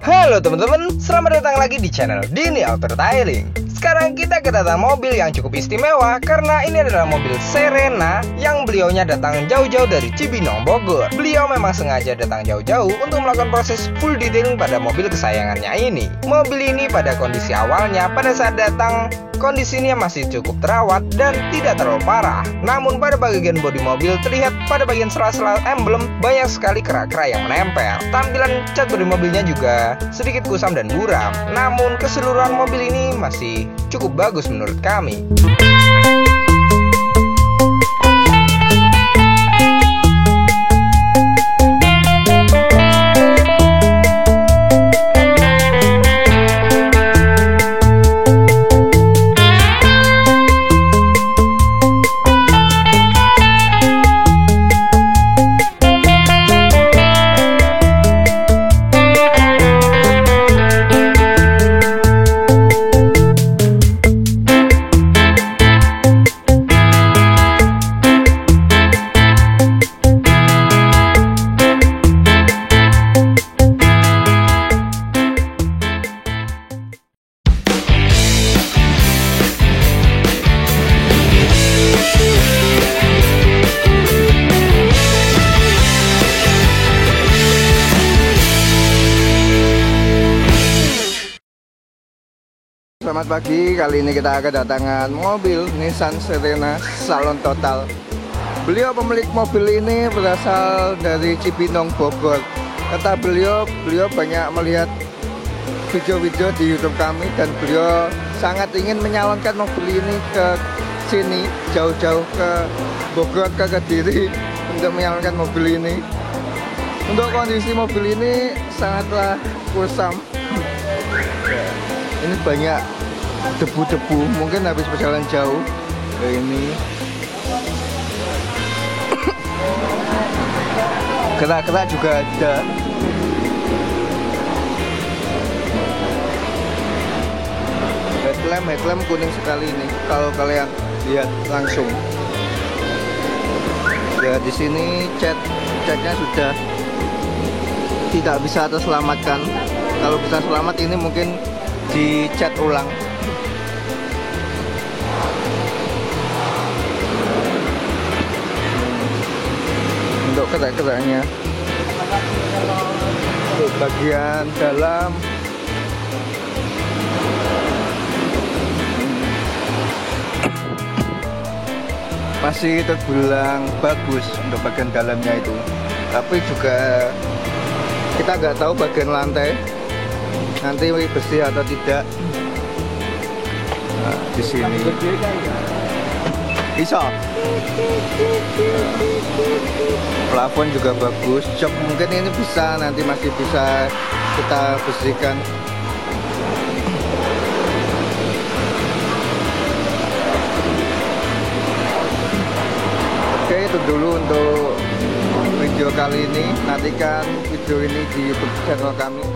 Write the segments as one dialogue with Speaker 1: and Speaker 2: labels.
Speaker 1: Halo teman-teman, selamat datang lagi di channel Dini Auto Detailing. Sekarang kita kedatangan mobil yang cukup istimewa karena ini adalah mobil Serena yang beliaunya datang jauh-jauh dari Cibinong, Bogor. Beliau memang sengaja datang jauh-jauh untuk melakukan proses full detailing pada mobil kesayangannya ini. Mobil ini pada kondisi awalnya pada saat datang kondisinya masih cukup terawat dan tidak terlalu parah. Namun pada bagian bodi mobil terlihat pada bagian sela-sela emblem banyak sekali kerak-kerak yang menempel. Tampilan cat bodi mobilnya juga sedikit kusam dan buram. Namun keseluruhan mobil ini masih cukup bagus menurut kami.
Speaker 2: Selamat pagi, kali ini kita kedatangan mobil Nissan Serena Salon Total. Beliau pemilik mobil ini berasal dari Cibinong, Bogor. Kata beliau banyak melihat video-video di YouTube kami dan beliau sangat ingin menyalonkan mobil ini ke sini, jauh-jauh ke Bogor, ke Kediri untuk menyalonkan mobil ini. Untuk kondisi mobil ini sangatlah kusam. Ini banyak debu-debu, mungkin habis perjalanan jauh. Ini kerak-kerak juga ada. Headlamp kuning sekali ini kalau kalian lihat langsung. Ya di sini catnya sudah tidak bisa terselamatkan. Kalau bisa selamat ini mungkin dicat ulang. Untuk kerak-keraknya, untuk bagian dalam masih terbilang bagus untuk bagian dalamnya itu, tapi juga kita nggak tahu bagian lantai nanti bersih atau tidak. Nah, di sini bisa. Plafon juga bagus. Jok mungkin ini bisa nanti masih bisa kita bersihkan. Oke, itu dulu untuk video kali ini. Nantikan video ini di YouTube channel kami.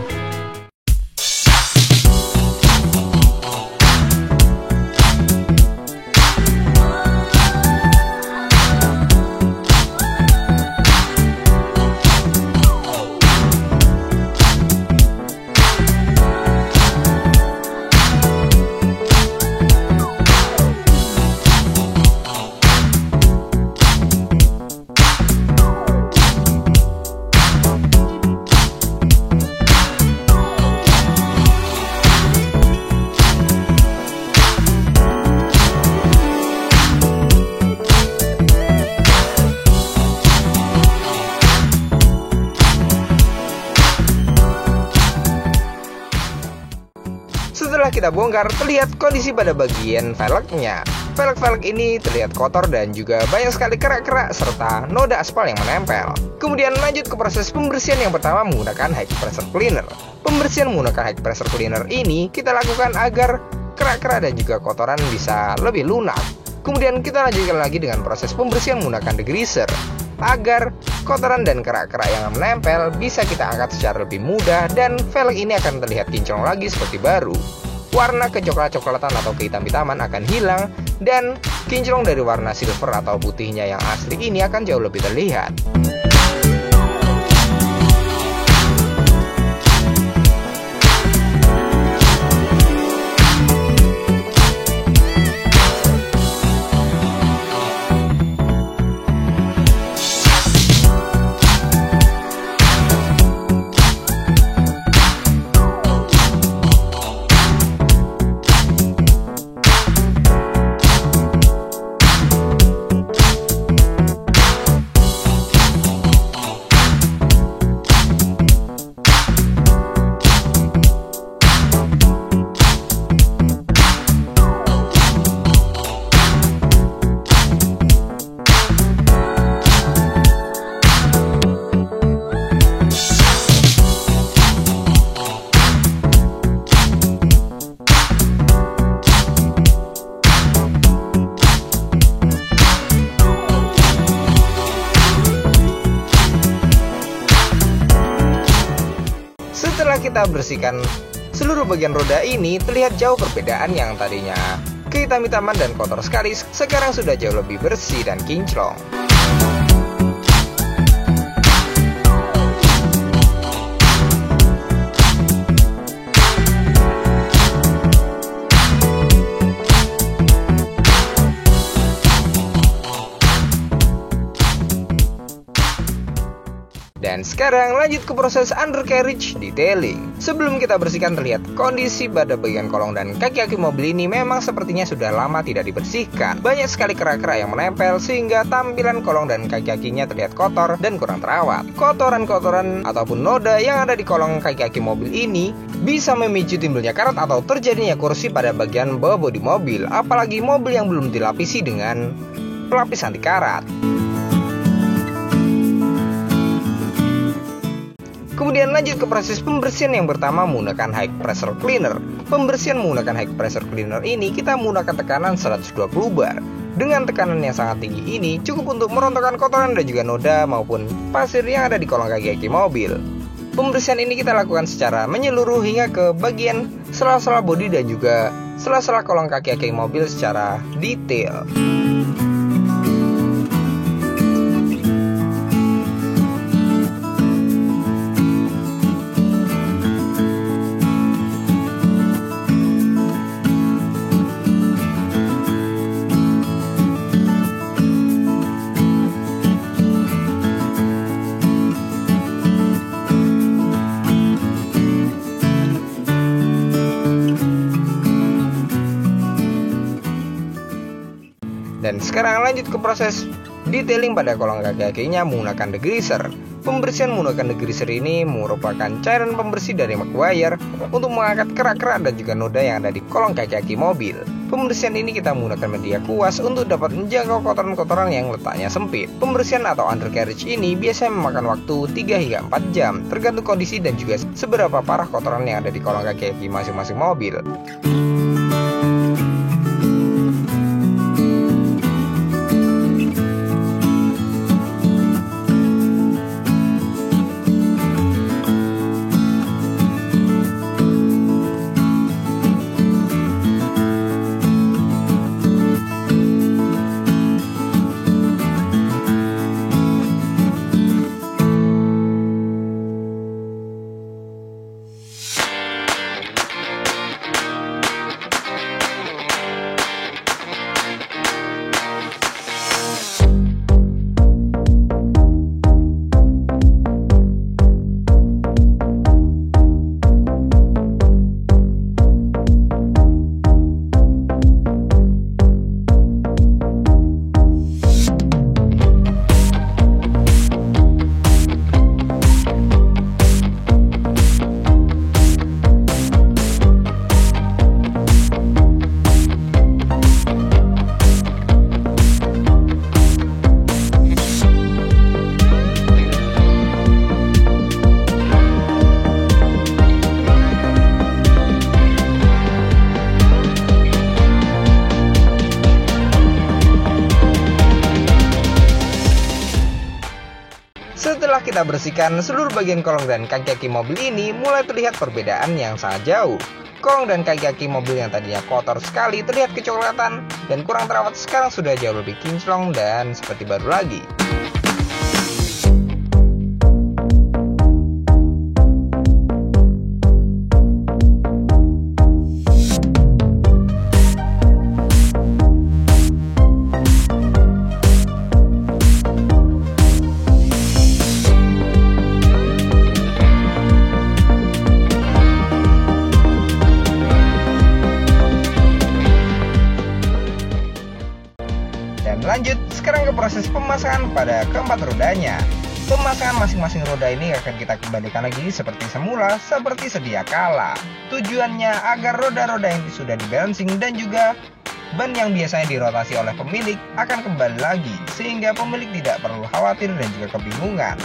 Speaker 1: Setelah kita bongkar, terlihat kondisi pada bagian velgnya. Velg-velg ini terlihat kotor dan juga banyak sekali kerak-kerak serta noda aspal yang menempel. Kemudian lanjut ke proses pembersihan yang pertama menggunakan high pressure cleaner. Pembersihan menggunakan high pressure cleaner ini kita lakukan agar kerak-kerak dan juga kotoran bisa lebih lunak. Kemudian kita lanjutkan lagi dengan proses pembersihan menggunakan degreaser agar kotoran dan kerak-kerak yang menempel bisa kita angkat secara lebih mudah dan velg ini akan terlihat kinclong lagi seperti baru. Warna kecoklat-coklatan atau kehitam-hitaman akan hilang dan kinclong dari warna silver atau putihnya yang asli ini akan jauh lebih terlihat. kita bersihkan seluruh bagian roda ini, terlihat jauh perbedaan yang tadinya kehitam-hitaman dan kotor sekali, sekarang sudah jauh lebih bersih dan kinclong. Dan sekarang lanjut ke proses undercarriage detailing. Sebelum kita bersihkan, terlihat kondisi pada bagian kolong dan kaki-kaki mobil ini memang sepertinya sudah lama tidak dibersihkan. Banyak sekali kerak-kerak yang menempel sehingga tampilan kolong dan kaki-kakinya terlihat kotor dan kurang terawat. Kotoran-kotoran ataupun noda yang ada di kolong kaki-kaki mobil ini bisa memicu timbulnya karat atau terjadinya korrosi pada bagian bawah bodi mobil, apalagi mobil yang belum dilapisi dengan pelapis anti karat. Kemudian lanjut ke proses pembersihan yang pertama menggunakan high pressure cleaner. Pembersihan menggunakan high pressure cleaner ini kita menggunakan tekanan 120 bar. Dengan tekanan yang sangat tinggi ini cukup untuk merontokkan kotoran dan juga noda maupun pasir yang ada di kolong kaki-kaki mobil. Pembersihan ini kita lakukan secara menyeluruh hingga ke bagian sela-sela bodi dan juga sela-sela kolong kaki-kaki mobil secara detail. Dan sekarang lanjut ke proses detailing pada kolong kaki-kakinya menggunakan degreaser. Pembersihan menggunakan degreaser ini merupakan cairan pembersih dari Maguire untuk mengangkat kerak-kerak dan juga noda yang ada di kolong kaki-kaki mobil. Pembersihan ini kita menggunakan media kuas untuk dapat menjangkau kotoran-kotoran yang letaknya sempit. Pembersihan atau undercarriage ini biasanya memakan waktu 3 hingga 4 jam, tergantung kondisi dan juga seberapa parah kotoran yang ada di kolong kaki-kaki masing-masing mobil. Setelah kita bersihkan seluruh bagian kolong dan kaki-kaki mobil ini, mulai terlihat perbedaan yang sangat jauh. Kolong dan kaki-kaki mobil yang tadinya kotor sekali terlihat kecoklatan dan kurang terawat, sekarang sudah jauh lebih kinclong dan seperti baru lagi. Lanjut sekarang ke proses pemasangan pada keempat rodanya. Pemasangan masing-masing roda ini akan kita kembalikan lagi seperti semula, seperti sedia kala. Tujuannya agar roda-roda yang sudah dibalancing dan juga ban yang biasanya dirotasi oleh pemilik akan kembali lagi, sehingga pemilik tidak perlu khawatir dan juga kebingungan.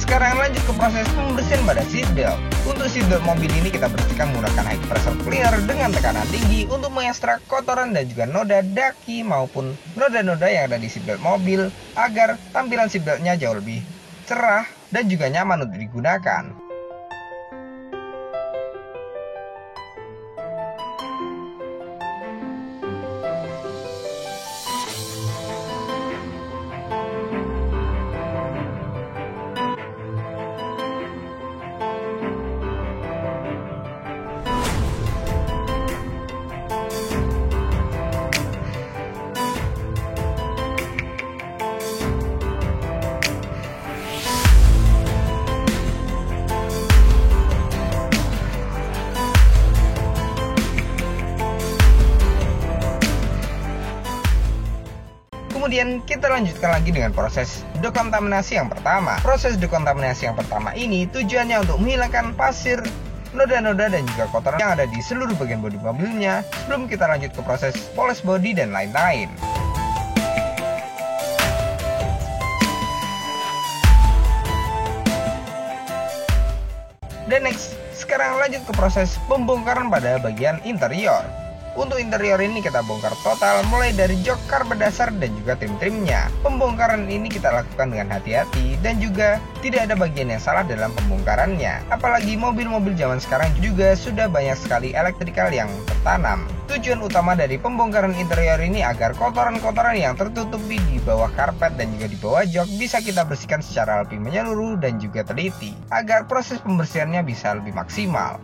Speaker 1: Sekarang lanjut ke proses pembersihan pada seatbelt. Untuk seatbelt mobil ini kita bersihkan menggunakan high pressure cleaner dengan tekanan tinggi untuk mengekstrak kotoran dan juga noda daki maupun noda-noda yang ada di seatbelt mobil agar tampilan seatbeltnya jauh lebih cerah dan juga nyaman untuk digunakan. Kemudian kita lanjutkan lagi dengan proses dekontaminasi yang pertama. Proses dekontaminasi yang pertama ini tujuannya untuk menghilangkan pasir, noda-noda dan juga kotoran yang ada di seluruh bagian bodi mobilnya sebelum kita lanjut ke proses poles bodi dan lain-lain. Dan next, sekarang lanjut ke proses pembongkaran pada bagian interior. Untuk interior ini kita bongkar total mulai dari jok, karpet dasar dan juga trim-trimnya. Pembongkaran ini kita lakukan dengan hati-hati dan juga tidak ada bagian yang salah dalam pembongkarannya. Apalagi mobil-mobil zaman sekarang juga sudah banyak sekali elektrikal yang tertanam. Tujuan utama dari pembongkaran interior ini agar kotoran-kotoran yang tertutupi di bawah karpet dan juga di bawah jok bisa kita bersihkan secara lebih menyeluruh dan juga teliti agar proses pembersihannya bisa lebih maksimal.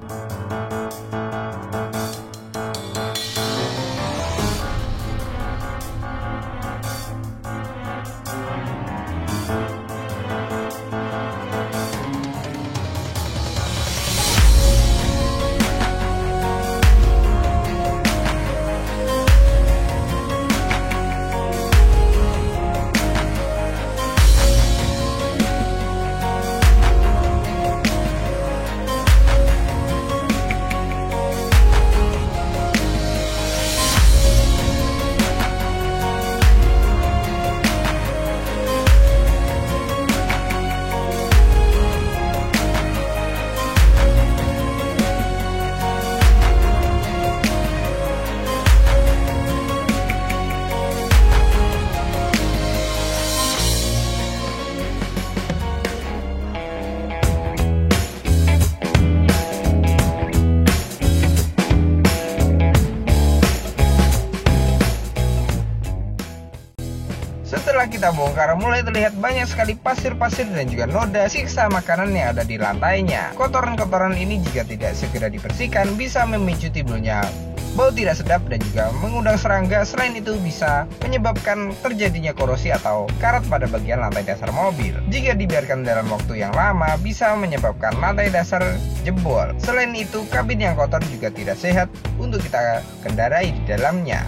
Speaker 1: Setelah kita bongkar, mulai terlihat banyak sekali pasir-pasir dan juga noda siksa makanan yang ada di lantainya. Kotoran-kotoran ini jika tidak segera dibersihkan bisa memicu timbulnya bau tidak sedap dan juga mengundang serangga. Selain itu bisa menyebabkan terjadinya korosi atau karat pada bagian lantai dasar mobil. Jika dibiarkan dalam waktu yang lama bisa menyebabkan lantai dasar jebol. Selain itu, kabin yang kotor juga tidak sehat untuk kita kendarai di dalamnya.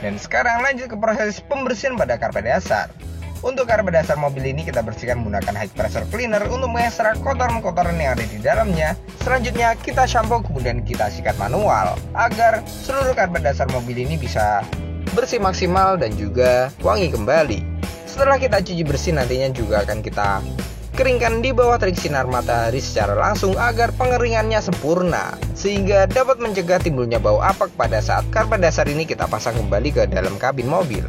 Speaker 1: Dan sekarang lanjut ke proses pembersihan pada karpet dasar. Untuk karpet dasar mobil ini kita bersihkan menggunakan high pressure cleaner untuk mengekstrak kotoran-kotoran yang ada di dalamnya. Selanjutnya kita shampoo kemudian kita sikat manual agar seluruh karpet dasar mobil ini bisa bersih maksimal dan juga wangi kembali. Setelah kita cuci bersih nantinya juga akan kita keringkan di bawah terik sinar matahari secara langsung agar pengeringannya sempurna sehingga dapat mencegah timbulnya bau apak pada saat karpet dasar ini kita pasang kembali ke dalam kabin mobil.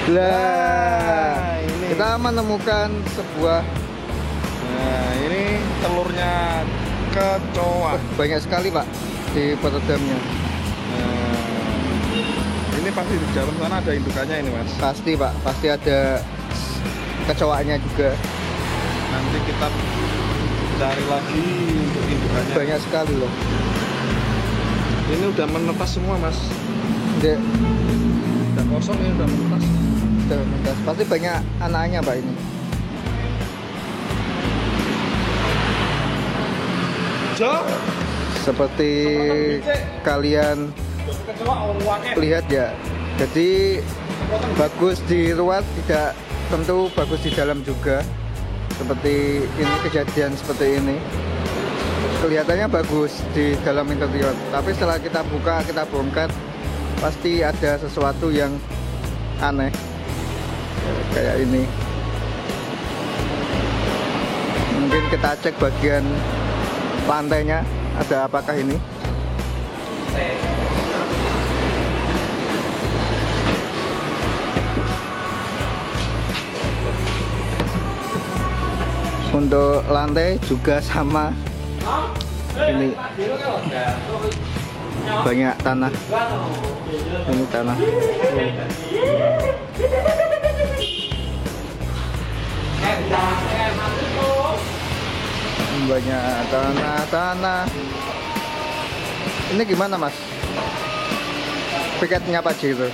Speaker 2: Lah,
Speaker 3: ini.
Speaker 2: kita menemukan sebuah
Speaker 3: Nah, ini telurnya kecoa.
Speaker 2: banyak sekali Pak di peredamnya.
Speaker 3: Nah, ini pasti di dalam sana ada indukannya ini Mas.
Speaker 2: Pasti Pak, pasti ada kecoanya juga.
Speaker 3: Nanti kita cari lagi untuk indukannya.
Speaker 2: Banyak sekali loh.
Speaker 3: Ini udah menetas semua Mas.
Speaker 2: Dek,
Speaker 3: Udah kosong ini udah menetas.
Speaker 2: pasti banyak anaknya Pak ini.
Speaker 3: Jo.
Speaker 2: Seperti kalian lihat ya. Jadi bagus di luar, tidak tentu bagus di dalam juga. Seperti ini, kejadian seperti ini. Kelihatannya bagus di dalam interior, tapi setelah kita buka, kita bongkar, pasti ada sesuatu yang aneh. Kayak ini. Mungkin kita cek bagian lantainya, ada apakah ini? Untuk lantai juga sama. Ini banyak tanah. Ini tanah. Banyak tanah. Ini gimana Mas? Piketnya Pak Jiro?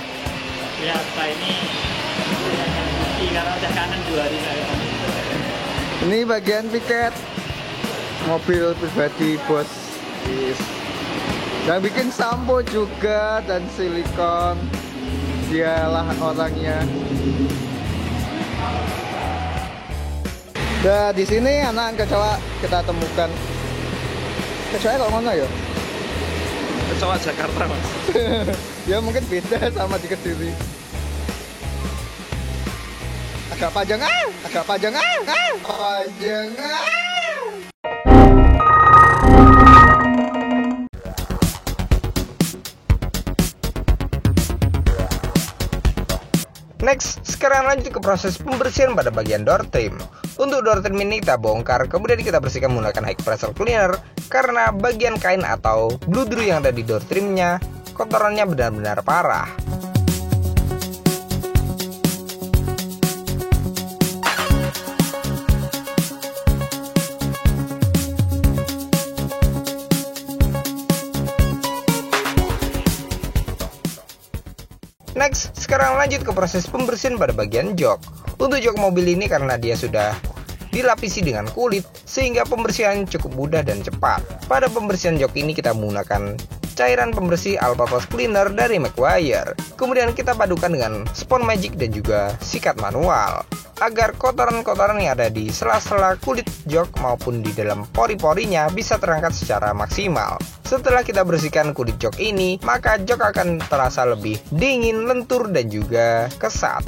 Speaker 4: Biasa ini karena udah kangen 2 hari saya.
Speaker 2: Ini bagian piket mobil pribadi bos. Yang bikin sampo juga dan silikon, dialah orangnya. Nah, di sini anak kecoa kita temukan. Kecoa kok mana ya?
Speaker 3: Kecoa Jakarta Mas.
Speaker 2: Ya mungkin beda sama di Kediri. Agak panjang panjang.
Speaker 1: Next, sekarang lanjut ke proses pembersihan pada bagian door trim. Untuk door trim ini kita bongkar, kemudian kita bersihkan menggunakan high pressure cleaner karena bagian kain atau bludru yang ada di door trimnya kotorannya benar-benar parah. Next, sekarang lanjut ke proses pembersihan pada bagian jok. Untuk jok mobil ini karena dia sudah dilapisi dengan kulit, sehingga pembersihan cukup mudah dan cepat. Pada pembersihan jok ini kita menggunakan cairan pembersih all-purpose cleaner dari Meguiar. Kemudian kita padukan dengan spon magic dan juga sikat manual, agar kotoran-kotoran yang ada di sela-sela kulit jok maupun di dalam pori-porinya bisa terangkat secara maksimal. Setelah kita bersihkan kulit jok ini, maka jok akan terasa lebih dingin, lentur, dan juga kesat.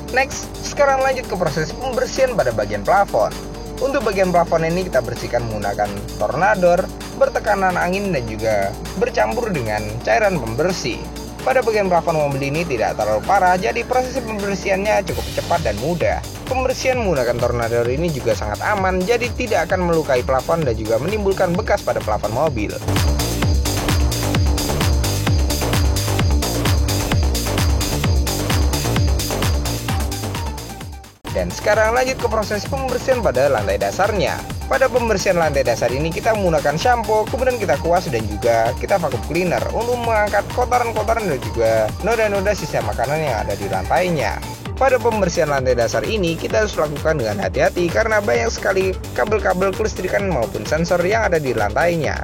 Speaker 1: Next, sekarang lanjut ke proses pembersihan pada bagian plafon. Untuk bagian plafon ini kita bersihkan menggunakan tornador, bertekanan angin dan juga bercampur dengan cairan pembersih. Pada bagian plafon mobil ini tidak terlalu parah, jadi proses pembersihannya cukup cepat dan mudah. Pembersihan menggunakan tornado ini juga sangat aman, jadi tidak akan melukai plafon dan juga menimbulkan bekas pada plafon mobil. Dan sekarang lanjut ke proses pembersihan pada lantai dasarnya. Pada pembersihan lantai dasar ini kita menggunakan shampoo, kemudian kita kuas dan juga kita vacuum cleaner untuk mengangkat kotoran-kotoran dan juga noda-noda sisa makanan yang ada di lantainya. Pada pembersihan lantai dasar ini kita harus lakukan dengan hati-hati karena banyak sekali kabel-kabel kelistrikan maupun sensor yang ada di lantainya.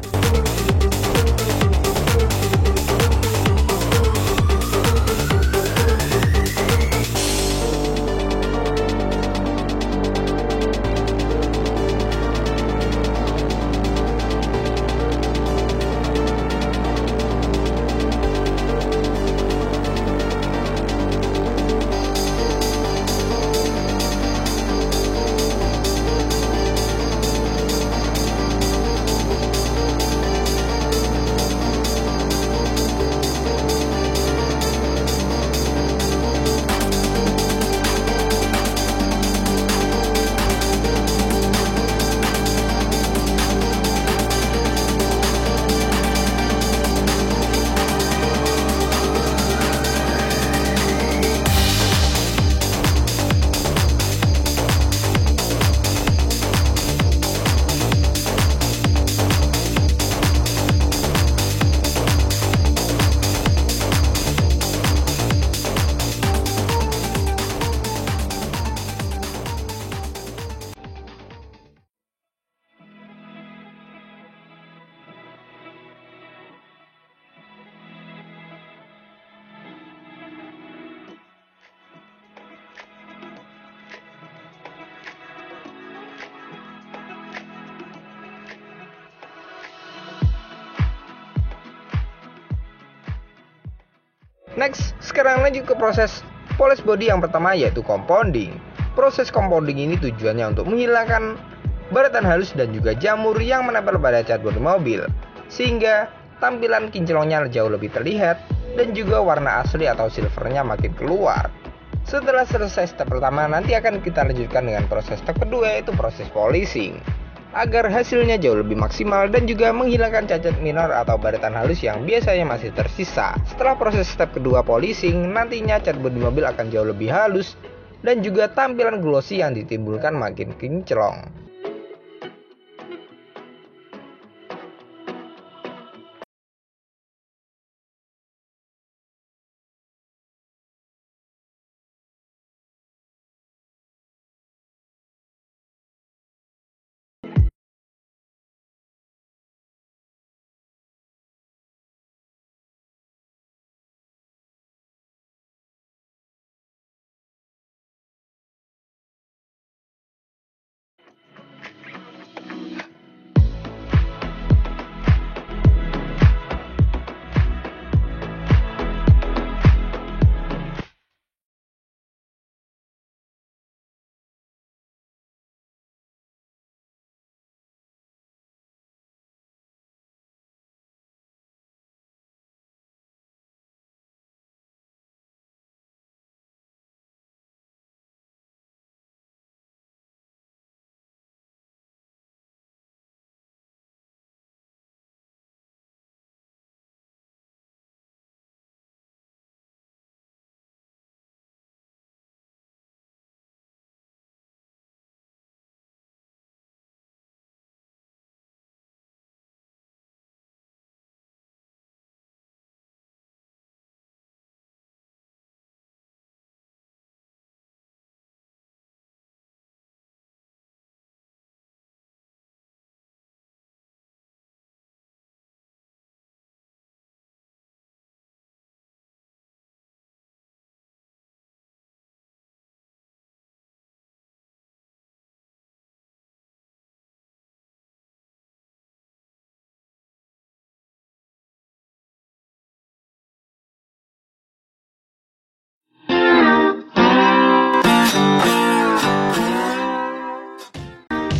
Speaker 1: Next, sekarang lanjut ke proses polish body yang pertama yaitu compounding. Proses compounding ini tujuannya untuk menghilangkan baratan halus dan juga jamur yang menempel pada cat bodi mobil, sehingga tampilan kinclongnya jauh lebih terlihat dan juga warna asli atau silvernya makin keluar. Setelah selesai step pertama, nanti akan kita lanjutkan dengan proses step kedua yaitu proses polishing, agar hasilnya jauh lebih maksimal dan juga menghilangkan cacat minor atau baratan halus yang biasanya masih tersisa. Setelah proses step kedua polishing, nantinya cat bodi mobil akan jauh lebih halus dan juga tampilan glossy yang ditimbulkan makin kinclong.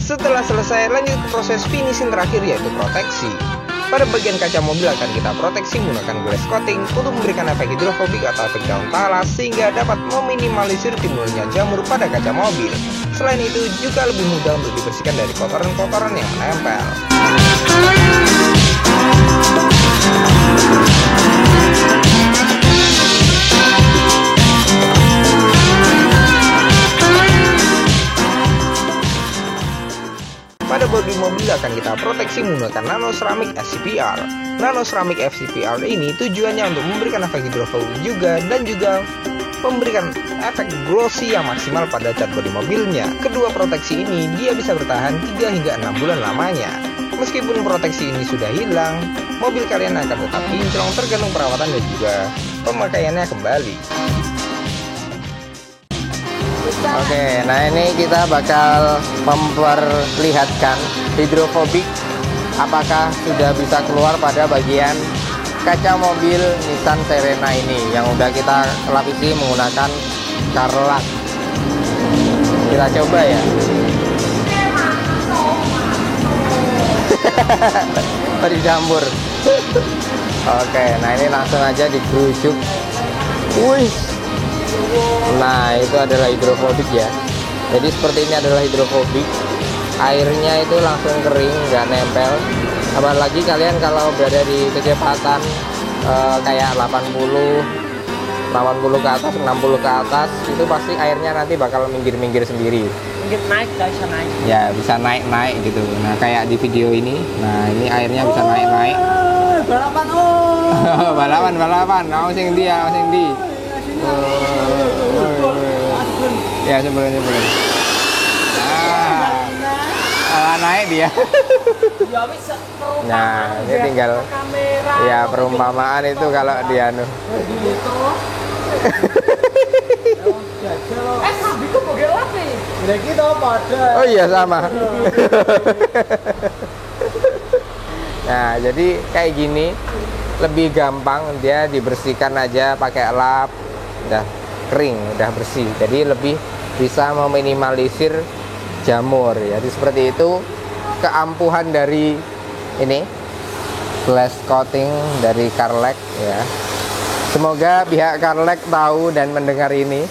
Speaker 1: Setelah selesai, lanjut ke proses finishing terakhir yaitu proteksi. Pada bagian kaca mobil akan kita proteksi menggunakan glass coating untuk memberikan efek hidrofobik atau efek daun talas sehingga dapat meminimalisir timbulnya jamur pada kaca mobil. Selain itu juga lebih mudah untuk dibersihkan dari kotoran-kotoran yang menempel. Pada bodi mobil akan kita proteksi menggunakan nano ceramic FCPR. Nano ceramic FCPR ini tujuannya untuk memberikan efek hidrofobik juga dan juga memberikan efek glossy yang maksimal pada cat bodi mobilnya. Kedua proteksi ini dia bisa bertahan 3 hingga 6 bulan lamanya. Meskipun proteksi ini sudah hilang, mobil kalian akan tetap kinclong tergantung perawatan dan juga pemakaiannya kembali.
Speaker 5: Oke, nah ini kita bakal memperlihatkan hidrofobik apakah sudah bisa keluar pada bagian kaca mobil Nissan Serena ini yang udah kita lapisi menggunakan Carlac. Kita coba ya. Dicampur. Oke, nah ini langsung aja digerujuk. Wih. Nah, itu adalah hidrofobik ya. Jadi seperti ini adalah hidrofobik. Airnya itu langsung kering, nggak nempel. Apalagi kalian kalau berada di kecepatan kayak 80 ke atas, 60 ke atas, itu pasti airnya nanti bakal minggir-minggir sendiri.
Speaker 4: Minggir naik, nggak bisa naik.
Speaker 5: Ya, bisa naik-naik gitu. Nah, kayak di video ini. Nah, ini airnya bisa naik-naik.
Speaker 4: Balapan, oh.
Speaker 5: Balapan. Mau sing di. Ya, sebelum. Nah, naik dia. Nah, ini tinggal ya perumpamaan itu kalau dia Oh iya sama. Nah, jadi kayak gini lebih gampang, dia dibersihkan aja pakai lap, udah kering, udah bersih. Jadi lebih bisa meminimalisir jamur. Jadi seperti itu keampuhan dari ini glass coating dari Carlac ya. Semoga pihak Carlac tahu dan mendengar ini.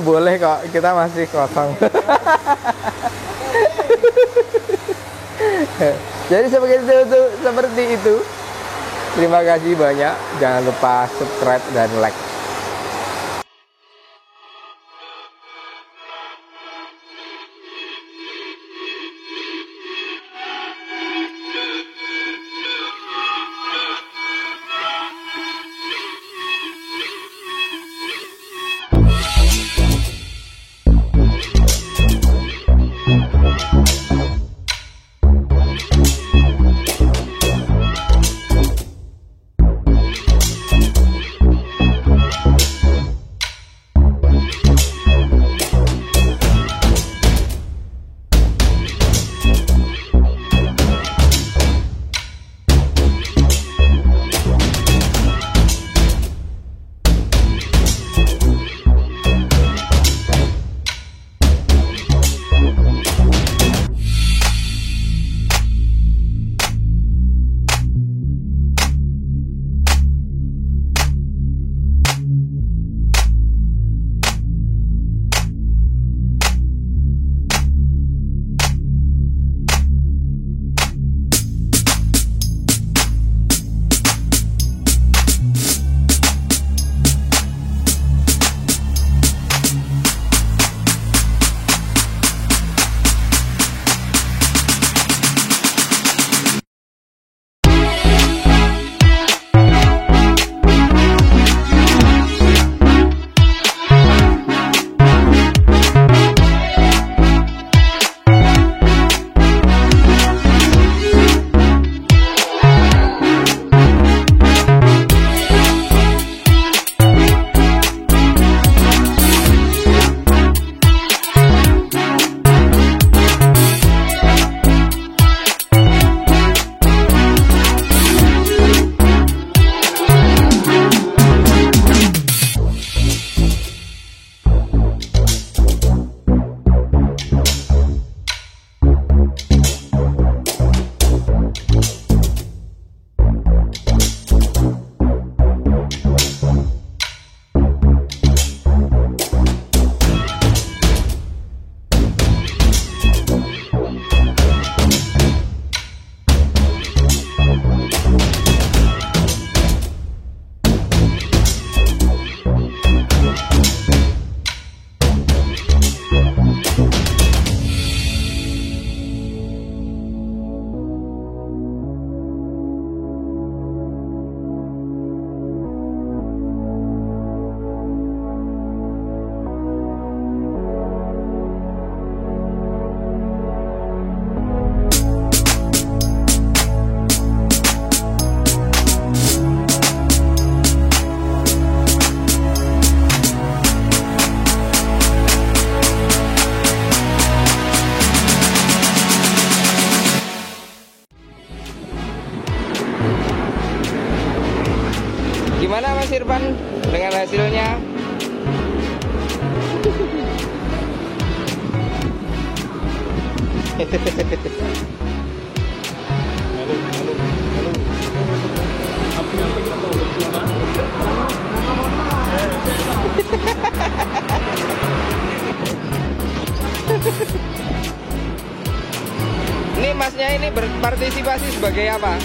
Speaker 5: Boleh kok, kita masih kosong. Jadi seperti itu. Terima kasih banyak. Jangan lupa subscribe dan like.
Speaker 1: Gimana Mas Irfan dengan hasilnya? Ini masnya ini berpartisipasi sebagai apa?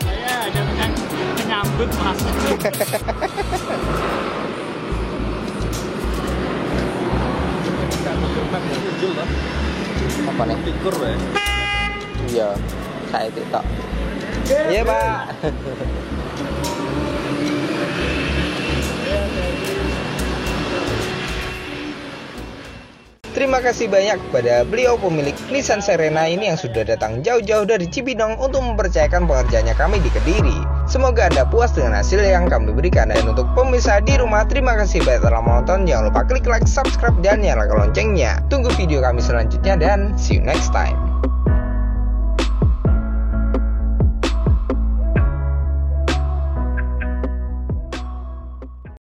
Speaker 4: Saya hanya menyambut mas.
Speaker 5: Apa nih?
Speaker 3: Tikur ya.
Speaker 5: Iya, saya TikTok.
Speaker 1: Iya Pak. Terima kasih banyak kepada beliau pemilik Nissan Serena ini yang sudah datang jauh-jauh dari Cibinong untuk mempercayakan pekerjaannya kami di Kediri. Semoga Anda puas dengan hasil yang kami berikan. Dan untuk pemirsa di rumah, terima kasih banyak telah menonton. Jangan lupa klik like, subscribe, dan nyalakan loncengnya. Tunggu video kami selanjutnya dan see you next time.